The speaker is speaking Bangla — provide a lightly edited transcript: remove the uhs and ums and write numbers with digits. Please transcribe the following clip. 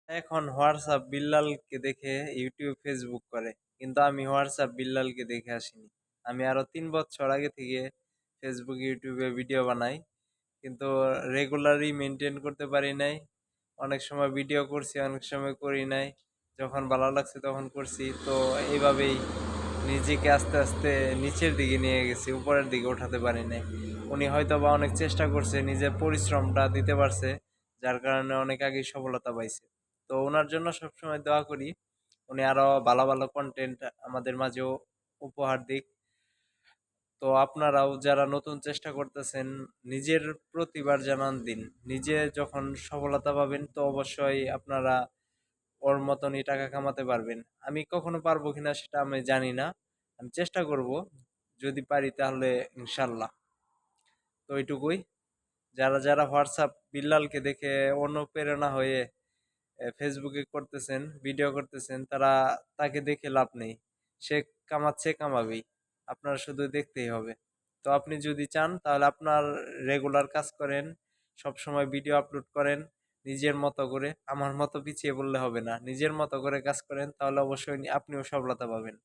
এখন হোয়াটসঅ্যাপ বিল্লালকে দেখে ইউটিউব ফেসবুক করে, কিন্তু আমি হোয়াটসঅ্যাপ বিল্লালকে দেখে আসিনি। আমি আরো 3 বছর আগে থেকে ফেসবুক ইউটিউবে ভিডিও বানাই, কিন্তু রেগুলারই মেনটেন করতে পারি নাই। অনেক সময় ভিডিও করছি, অনেক সময় করি নাই। যখন ভালো লাগছে তখন করছি। তো এইভাবেই নিজেকে আস্তে আস্তে নিচের দিকে নিয়ে গেছি, উপরের দিকে ওঠাতে পারি নাই। উনি হয়তো বা অনেক চেষ্টা করছে, নিজের পরিশ্রমটা দিতে পারছে, যার কারণে অনেক আগেই সফলতা পাইছে। তো ওনার জন্য সবসময় দোয়া করি, উনি আরো ভালো ভালো কন্টেন্ট আমাদের মাঝেও উপহার দিক। তো আপনারাও যারা নতুন চেষ্টা করতেছেন, নিজের প্রতিভার জানান দিন। নিজে যখন সফলতা পাবেন তো অবশ্যই আপনারা ওর মতনই টাকা কামাতে পারবেন। আমি কখনো পারবো কিনা সেটা আমি জানি না, আমি চেষ্টা করব, যদি পারি তাহলে ইনশাল্লাহ। তো ওইটুকুই। যারা যারা হোয়াটসঅ্যাপ বিল্লালকে দেখে অনুপ্রেরণা হয়ে ফেসবুকে করতেছেন, ভিডিও করতেছেন, তারা তাকে দেখে লাভ নেই। সে কামাচ্ছে, কামাবেই, আপনার শুধু দেখতেই হবে। তো আপনি যদি চান তাহলে আপনার রেগুলার কাজ করেন, সব সময় ভিডিও আপলোড করেন নিজের মতো করে। আমার মতো পিছিয়ে বললে হবে না, নিজের মতো করে কাজ করেন, তাহলে অবশ্যই আপনিও সফলতা পাবেন।